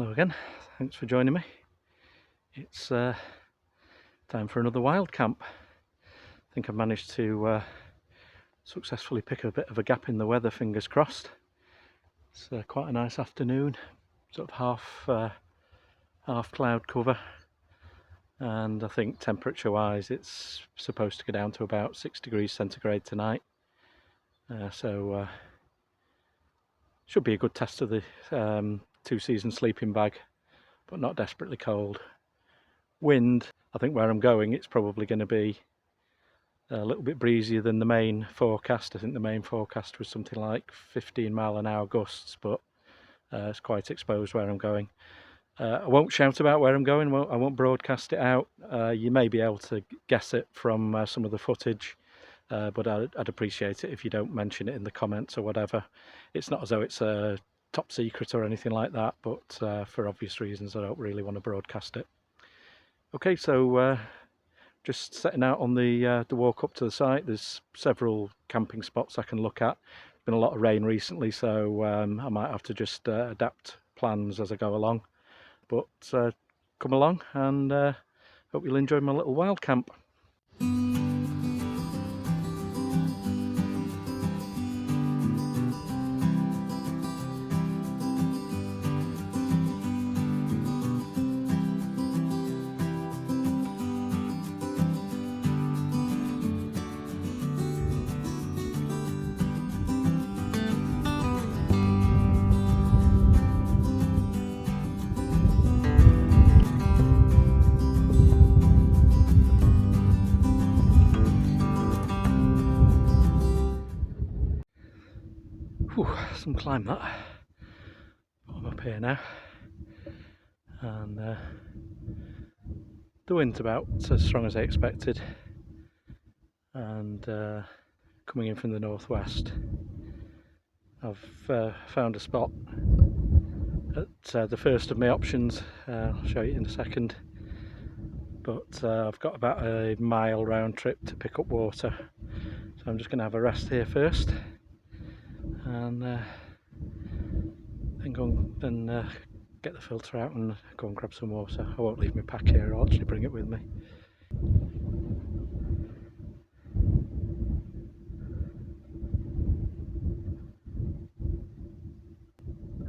Hello again, thanks for joining me. It's time for another wild camp. I think I've managed to successfully pick a bit of a gap in the weather, fingers crossed. It's quite a nice afternoon, sort of half cloud cover, and I think temperature wise it's supposed to go down to about 6 degrees centigrade tonight, so should be a good test of the two-season sleeping bag, but not desperately cold. Wind, I think where I'm going it's probably going to be a little bit breezier than the main forecast. I think the main forecast was something like 15-mile-an-hour gusts, but it's quite exposed where I'm going. I won't shout about where I'm going, I won't broadcast it out. You may be able to guess it from some of the footage, but I'd appreciate it if you don't mention it in the comments or whatever. It's not as though it's a top secret or anything like that, but for obvious reasons I don't really want to broadcast it. Okay, so just setting out on the walk up to the site. There's several camping spots I can look at. There's been a lot of rain recently, so I might have to just adapt plans as I go along. But come along and hope you'll enjoy my little wild camp. Whew, some climb that. I'm up here now, and the wind's about as strong as I expected, and coming in from the northwest. I've found a spot at the first of my options. I'll show you in a second, but I've got about a mile round trip to pick up water, so I'm just going to have a rest here first, and then go and get the filter out and go and grab some water. I won't leave my pack here, I'll actually bring it with me.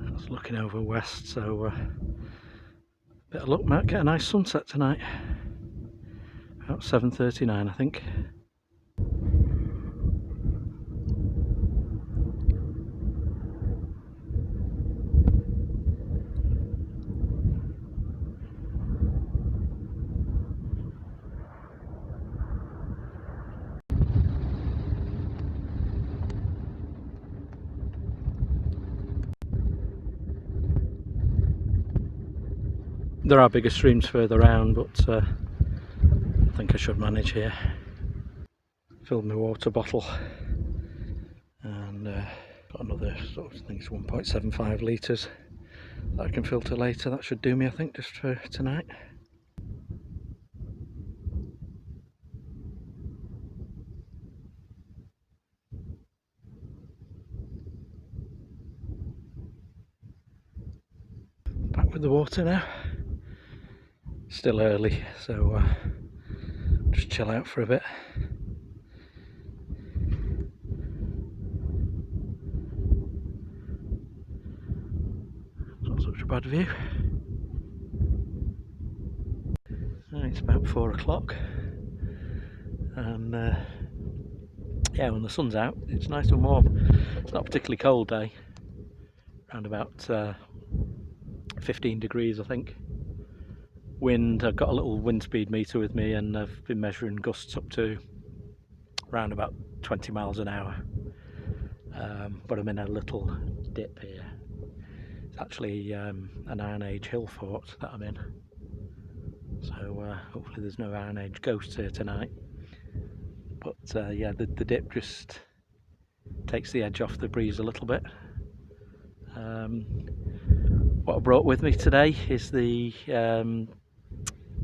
I was looking over west, so bit of luck, might get a nice sunset tonight. About 7:39 I think. There are bigger streams further round, but I think I should manage here. Filled my water bottle and got another sort of, I think it's 1.75 litres that I can filter later. That should do me, I think, just for tonight. Back with the water now. Still early, so just chill out for a bit. Not such a bad view. It's about 4 o'clock, and yeah, when the sun's out it's nice and warm. It's not a particularly cold day, around about 15 degrees I think. Wind, I've got a little wind speed meter with me and I've been measuring gusts up to around about 20 miles an hour, but I'm in a little dip here. It's actually an Iron Age hill fort that I'm in, so hopefully there's no Iron Age ghosts here tonight. But yeah, the dip just takes the edge off the breeze a little bit. What I brought with me today is the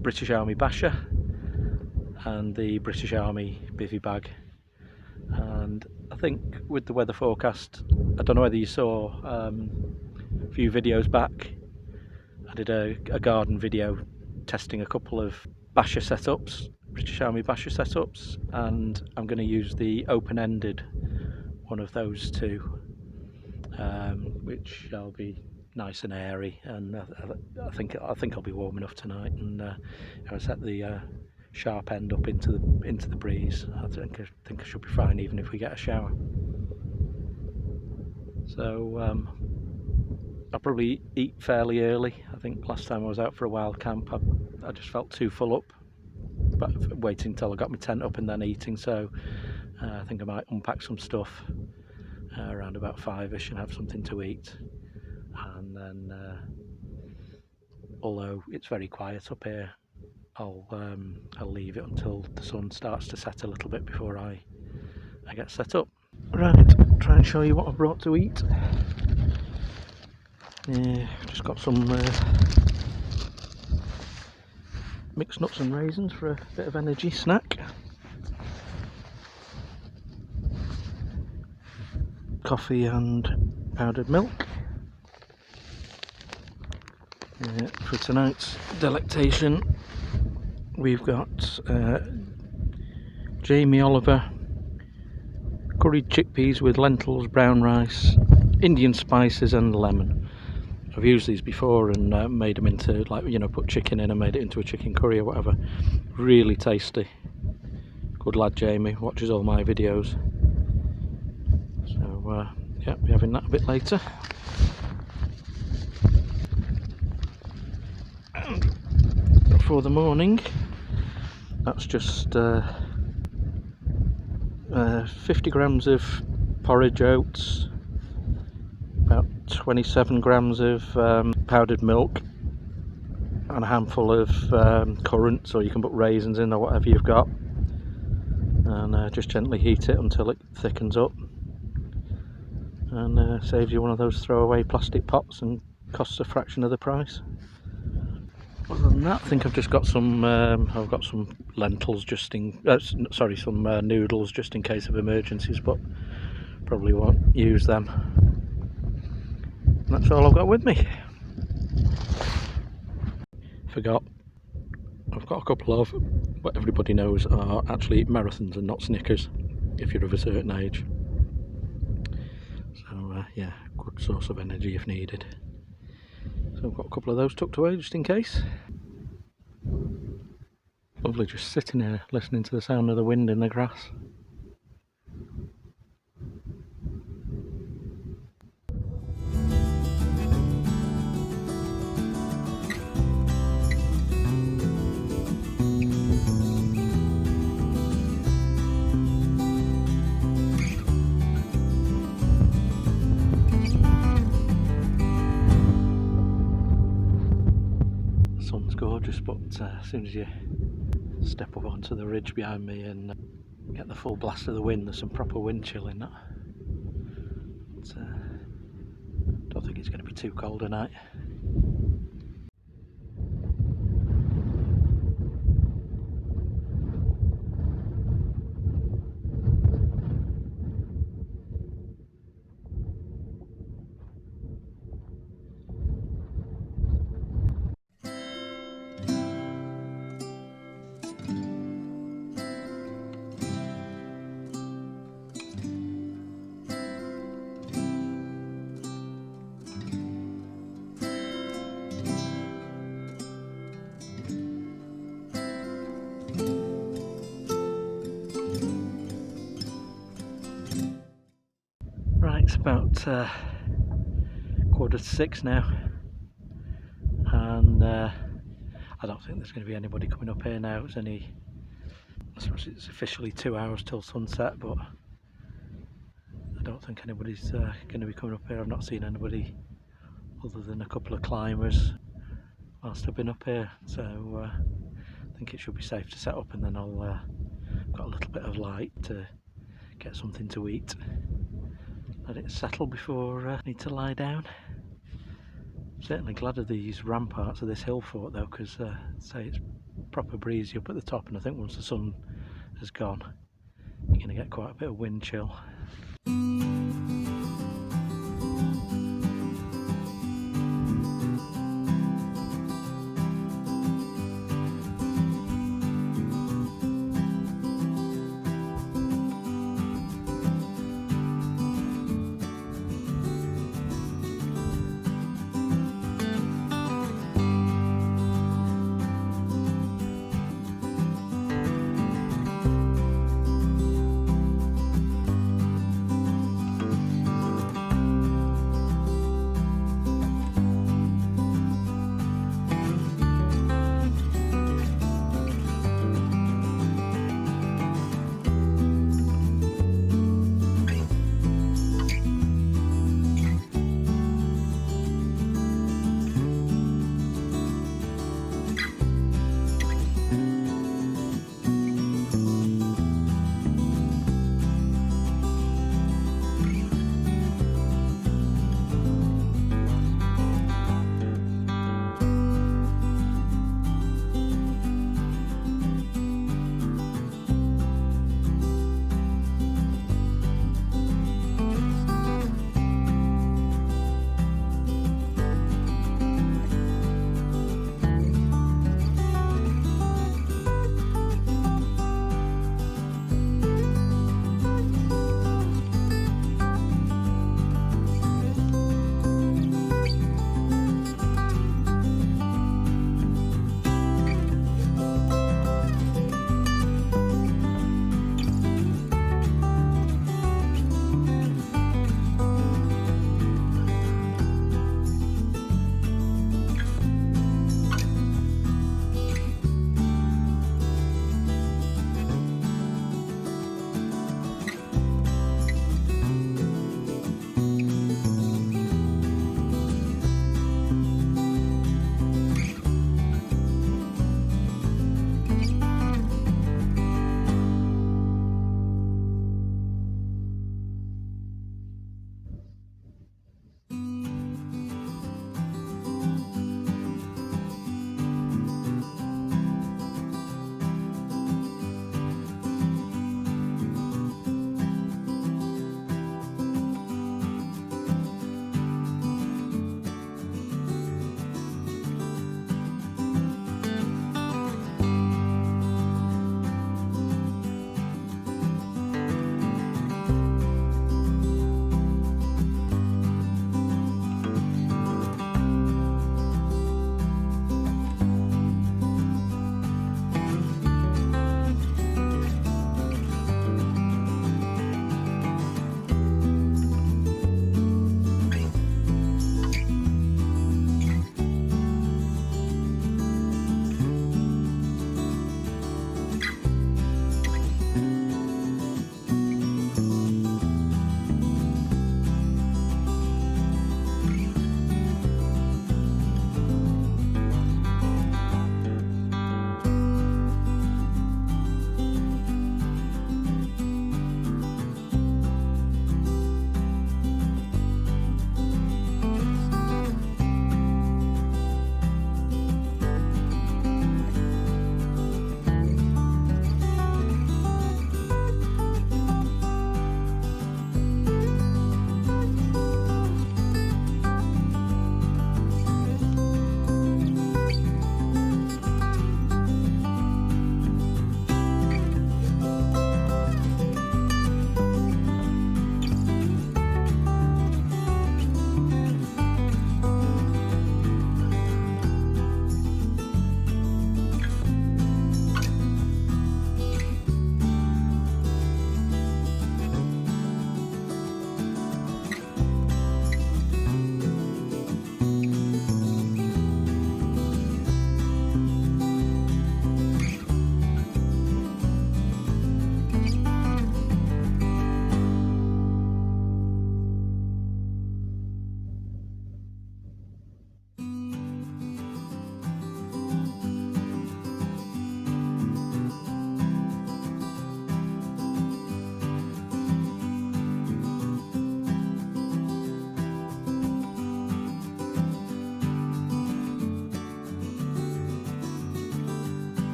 British Army Basha and the British Army Bivvy bag, and I think with the weather forecast, I don't know whether you saw a few videos back, I did a garden video testing a couple of Basha setups, British Army Basha setups, and I'm going to use the open-ended one of those two, which shall be nice and airy, and I think I'll be warm enough tonight. And I set the sharp end up into the breeze. I think I should be fine even if we get a shower. So I'll probably eat fairly early. I think last time I was out for a wild camp I just felt too full up, but waiting until I got my tent up and then eating. So I think I might unpack some stuff around about 5ish and have something to eat. And then although it's very quiet up here, I'll leave it until the sun starts to set a little bit before I get set up. Right, try and show you what I brought to eat. Just got some mixed nuts and raisins for a bit of energy snack. Coffee and powdered milk. For tonight's delectation, we've got Jamie Oliver curried chickpeas with lentils, brown rice, Indian spices and lemon. I've used these before and made them into, like, you know, put chicken in and made it into a chicken curry or whatever. Really tasty. Good lad Jamie, watches all my videos. So yeah, be having that a bit later. And for the morning, that's just 50 grams of porridge oats, about 27 grams of powdered milk, and a handful of currants, or you can put raisins in or whatever you've got, and just gently heat it until it thickens up, and saves you one of those throwaway plastic pots and costs a fraction of the price. Other than that, I think I've just got some I've got some lentils just in some noodles just in case of emergencies, but probably won't use them. And that's all I've got with me. Forgot, I've got a couple of what everybody knows are actually marathons and not Snickers if you're of a certain age. So yeah, good source of energy if needed. So I've got a couple of those tucked away just in case. Lovely just sitting here listening to the sound of the wind in the grass. Gorgeous, but as soon as you step up onto the ridge behind me and get the full blast of the wind, there's some proper wind chill in that. But, don't think it's going to be too cold tonight. Right, it's about 5:45 now, and I don't think there's going to be anybody coming up here now. It's only, I suppose it's officially 2 hours till sunset, but I don't think anybody's going to be coming up here. I've not seen anybody other than a couple of climbers whilst I've been up here, so I think it should be safe to set up, and then I'll got a little bit of light to get something to eat. Let it settle before I need to lie down. I'm certainly glad of these ramparts of this hill fort though, because say it's proper breezy up at the top, and I think once the sun has gone you're going to get quite a bit of wind chill.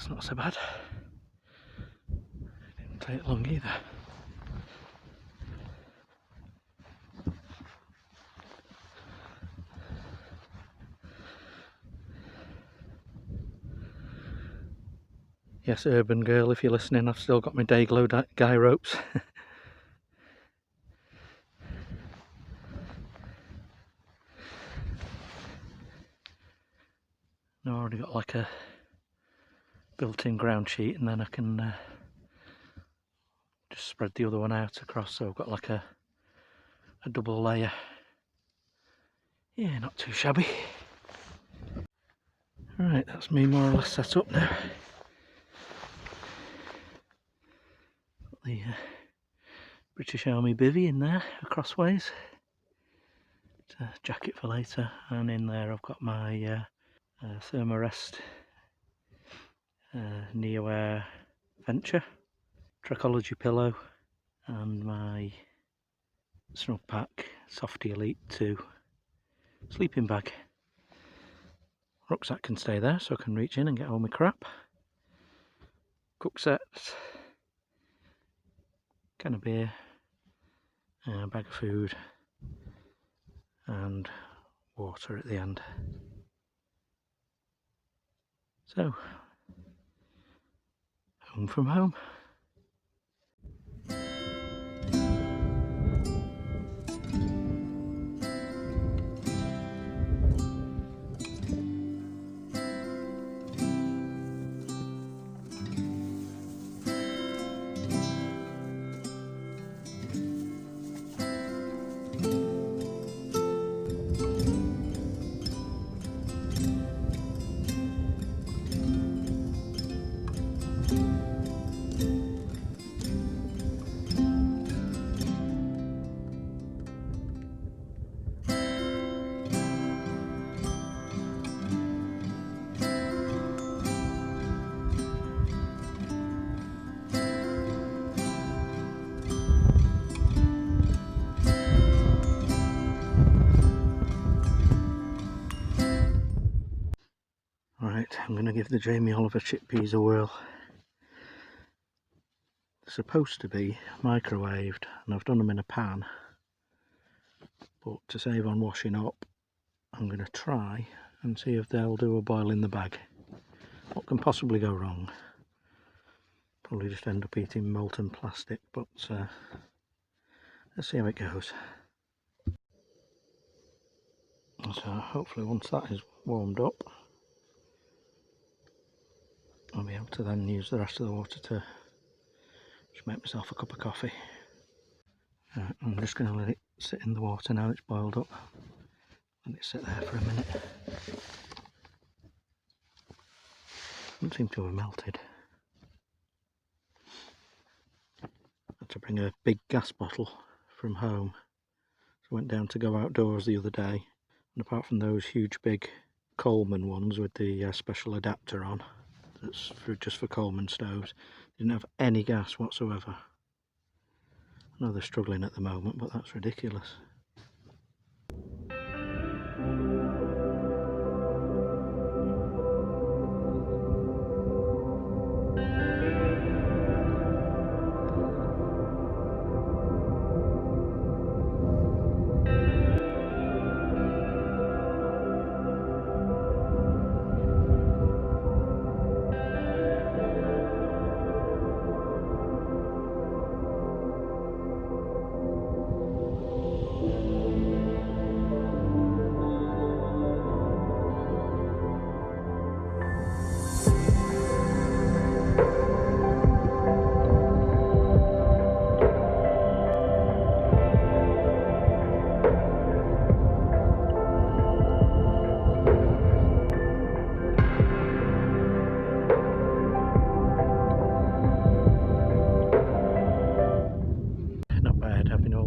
that's not so bad. Didn't take long either. Yes, urban girl, if you're listening, I've still got my day glow guy ropes. I've already got like a built-in ground sheet, and then I can just spread the other one out across, so I've got like a double layer. Yeah, not too shabby. Right, that's me more or less set up now. Got the British Army Bivvy in there, crossways. It's a jacket for later, and in there I've got my Thermarest Neo Air Venture, Trachology pillow, and my Snug Pack Softy Elite 2 sleeping bag. Rucksack can stay there so I can reach in and get all my crap. Cook sets, can of beer, a bag of food, and water at the end. So, home from home. Right, I'm going to give the Jamie Oliver chickpeas a whirl. They're supposed to be microwaved, and I've done them in a pan, but to save on washing up, I'm going to try and see if they'll do a boil in the bag. What can possibly go wrong? Probably just end up eating molten plastic, but let's see how it goes. So hopefully once that is warmed up, I'll be able to then use the rest of the water to just make myself a cup of coffee. I'm just going to let it sit in the water now it's boiled up. Let it sit there for a minute. Doesn't seem to have melted. I had to bring a big gas bottle from home. So I went down to go outdoors the other day, and apart from those huge big Coleman ones with the special adapter on, that's just for Coleman stoves, didn't have any gas whatsoever. I know they're struggling at the moment, but that's ridiculous.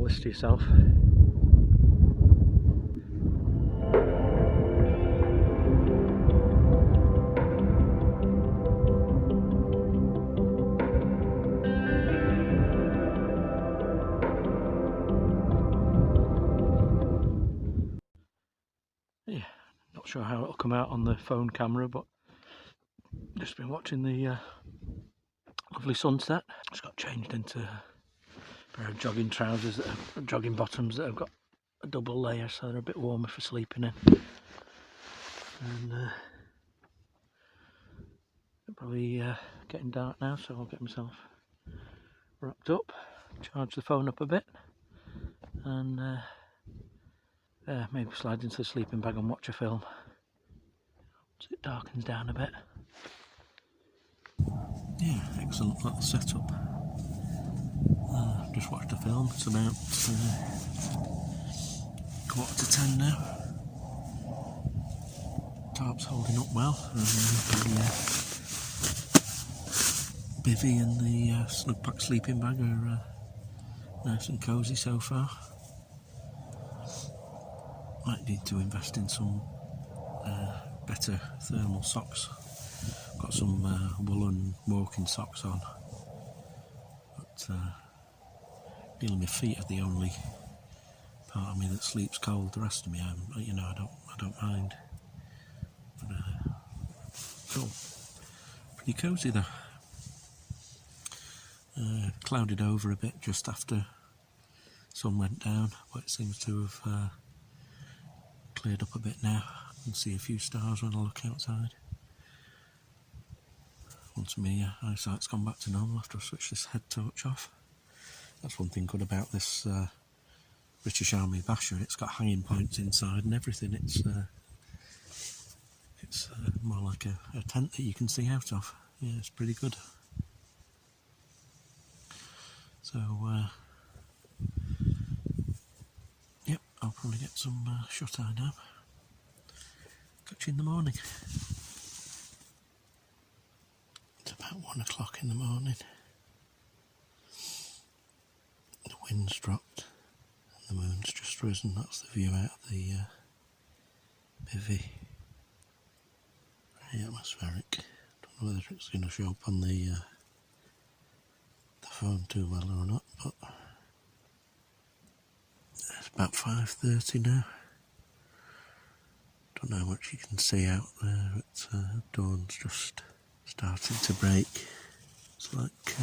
This to yourself. Yeah, not sure how it'll come out on the phone camera, but Just been watching the lovely sunset. Just got changed into a pair of jogging trousers, jogging bottoms that have got a double layer, so they're a bit warmer for sleeping in. And it's probably getting dark now, so I'll get myself wrapped up, charge the phone up a bit, and maybe slide into the sleeping bag and watch a film as it darkens down a bit. Yeah, excellent little setup. Just watched a film. It's about 9:45 now. Tarp's holding up well. Bivvy and the snug pack sleeping bag are nice and cosy so far. Might need to invest in some better thermal socks. Got some woolen walking socks on, but feeling my feet are the only part of me that sleeps cold. The rest of me, I don't mind. But cool, pretty cosy though. Clouded over a bit just after sun went down, but it seems to have cleared up a bit now. I can see a few stars when I look outside. Once my eyesight's gone back to normal after I switch this head torch off. That's one thing good about this British Army Basha. It's got hanging points inside and everything. It's more like a tent that you can see out of. Yeah, it's pretty good. So, yep, I'll probably get some shut-eye now. Catch you in the morning. It's about 1 o'clock in the morning. The wind's dropped and the moon's just risen. That's the view out of the Bivvy. Very atmospheric. Don't know whether it's going to show up on the phone too well or not, but it's about 5:30 now. Don't know how much you can see out there. Dawn's just starting to break. It's like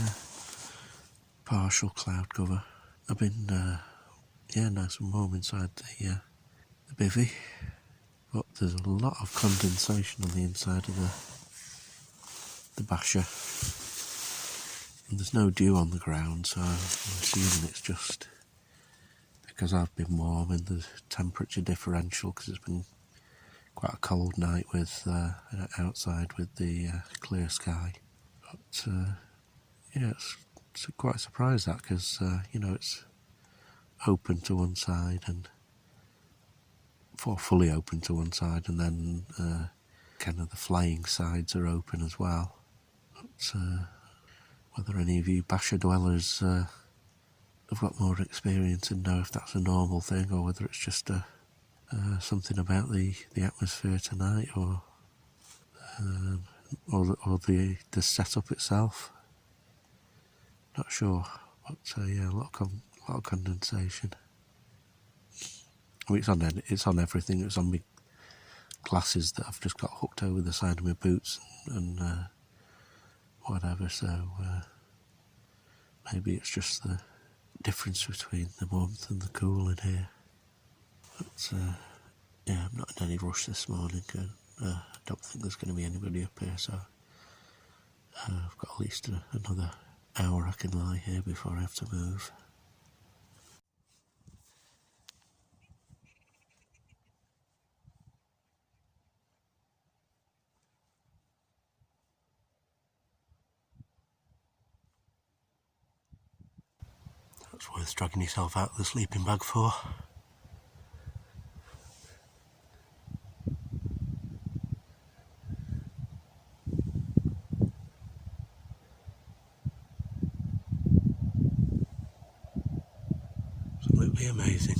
partial cloud cover. I've been nice and warm inside the Bivvy, but there's a lot of condensation on the inside of the Basha. And there's no dew on the ground, so I'm assuming it's just because I've been warm and the temperature differential, because it's been quite a cold night with outside with the clear sky. But yeah, it's quite a surprise that, because it's open to one side and fully open to one side, and then kind of the flying sides are open as well. But whether any of you Basha dwellers have got more experience and know if that's a normal thing, or whether it's just something about the atmosphere tonight, or the setup itself. Not sure, but yeah, a lot of condensation. I mean, it's on everything. It's on my glasses that I've just got hooked over the side of my boots and whatever. So maybe it's just the difference between the warmth and the cool in here. But yeah, I'm not in any rush this morning, and I don't think there's going to be anybody up here, so I've got at least another hour I can lie here before I have to move. That's worth dragging yourself out of the sleeping bag for. Absolutely amazing.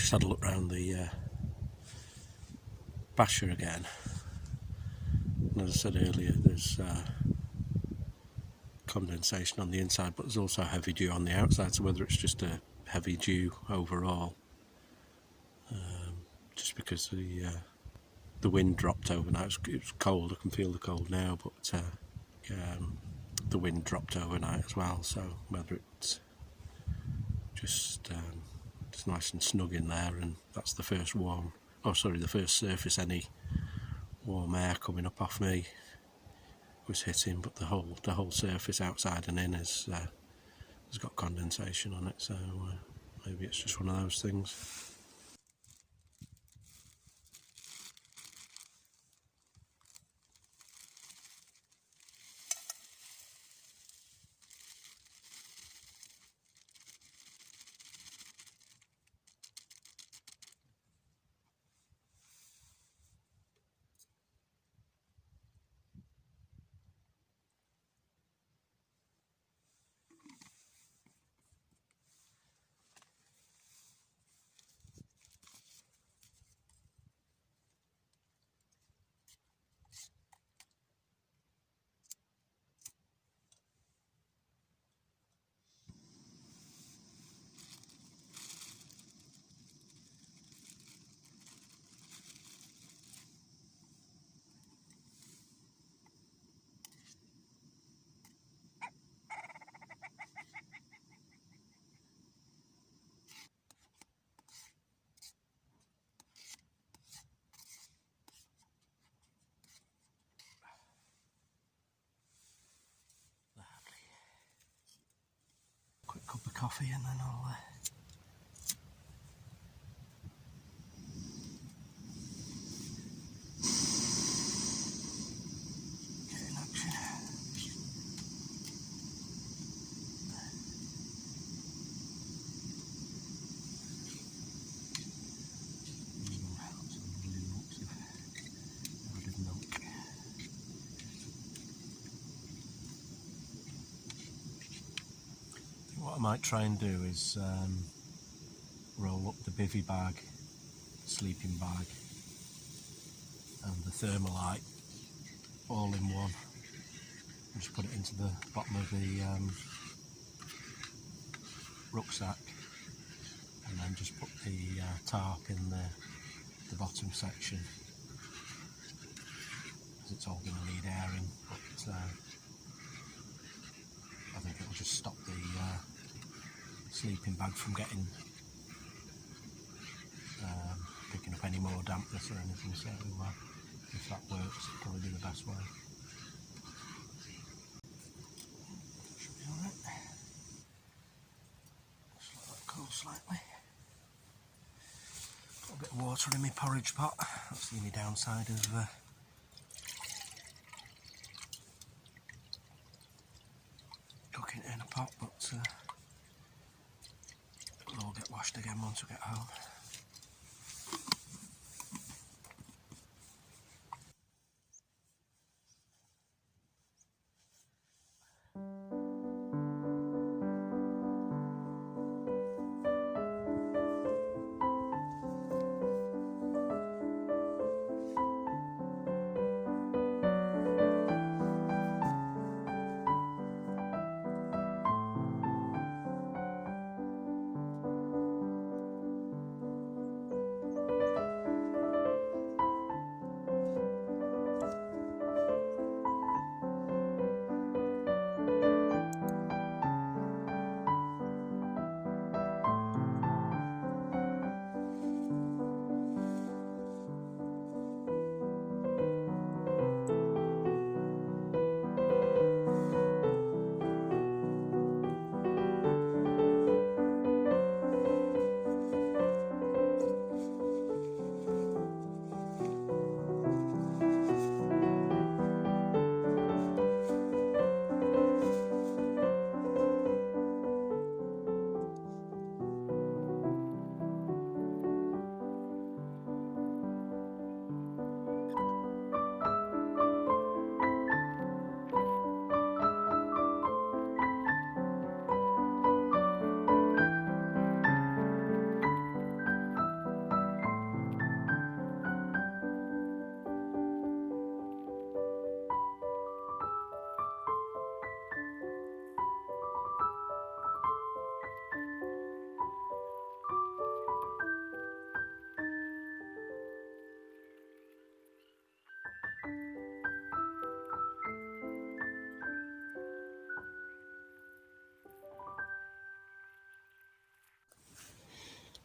Just had a look round the Basha again, and as I said earlier, there's condensation on the inside, but there's also heavy dew on the outside, so whether it's just a heavy dew overall, just because the wind dropped overnight. It was cold, I can feel the cold now, but the wind dropped overnight as well, so whether it's just nice and snug in there, and that's the first the first surface any warm air coming up off me was hitting, but the whole surface outside and in has got condensation on it, so maybe it's just one of those things. Quick cup of coffee and then I'll get in action. What I might try and do is roll up the Bivvy bag, sleeping bag, and the Thermalite all in one, and just put it into the bottom of the rucksack, and then just put the tarp in the bottom section, because it's all going to need airing, but I think it'll just stop the sleeping bag from picking up any more dampness or anything, so if that works, it'll probably be the best way. Should be alright. Just let that cool slightly. Got a bit of water in my porridge pot. That's the only downside of cooking it in a pot, but it'll all get washed again once we get home.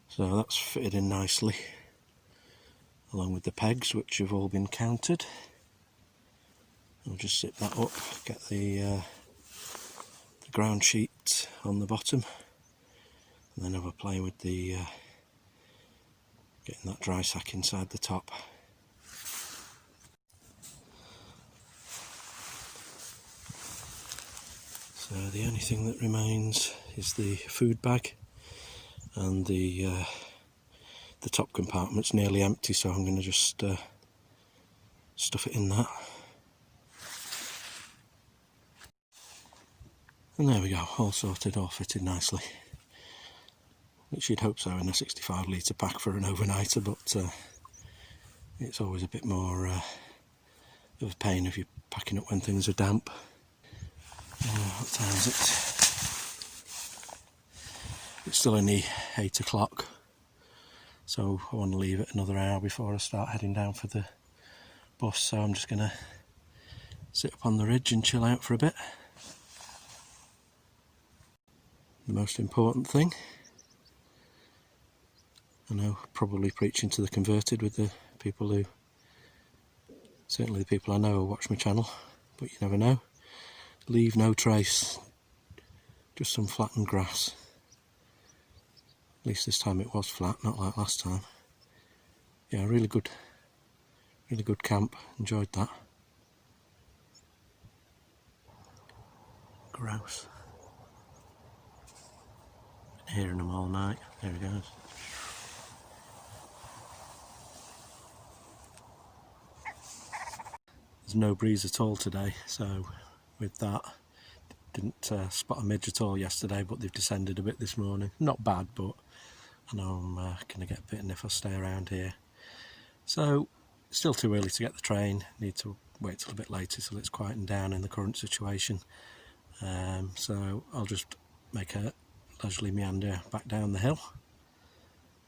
So that's fitted in nicely, along with the pegs which have all been counted. I'll just zip that up, get the ground sheet on the bottom, and then have a play with the getting that dry sack inside the top. So the only thing that remains is the food bag, and the top compartment's nearly empty, so I'm going to just stuff it in that. And there we go, all sorted, all fitted nicely. Which you'd hope so in a 65 litre pack for an overnighter, but it's always a bit more of a pain if you're packing up when things are damp. What time is it? It's still only 8 o'clock, so I want to leave it another hour before I start heading down for the bus, so I'm just going to sit up on the ridge and chill out for a bit. The most important thing, I know, probably preaching to the converted with the people who, certainly the people I know who watch my channel, but you never know. Leave no trace, just some flattened grass. At least this time it was flat, not like last time. Yeah, really good camp, enjoyed that. Grouse. Been hearing them all night, there he goes. There's no breeze at all today, so with that, didn't spot a midge at all yesterday, but they've descended a bit this morning. Not bad, but I know I'm going to get bitten if I stay around here. So, still too early to get the train, need to wait till a bit later till it's quietened down in the current situation. So I'll just make a leisurely meander back down the hill,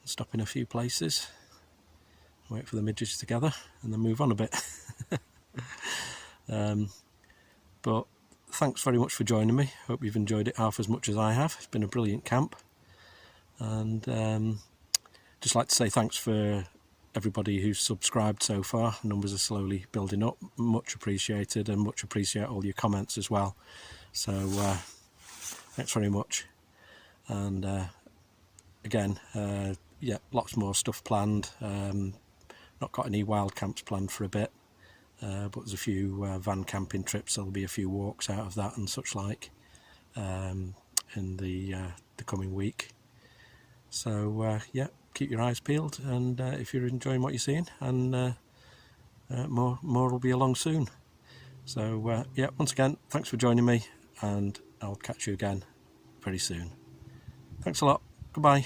stop in a few places, wait for the midges to gather, and then move on a bit. But thanks very much for joining me. Hope you've enjoyed it half as much as I have. It's been a brilliant camp, and just like to say thanks for everybody who's subscribed so far. Numbers are slowly building up, much appreciated, and much appreciate all your comments as well. So thanks very much, and again, yeah, lots more stuff planned. Not got any wild camps planned for a bit, but there's a few van camping trips. There'll be a few walks out of that and such like in the coming week. So yeah, keep your eyes peeled, and if you're enjoying what you're seeing, and more will be along soon. So yeah, once again, thanks for joining me, and I'll catch you again very soon. Thanks a lot. Goodbye.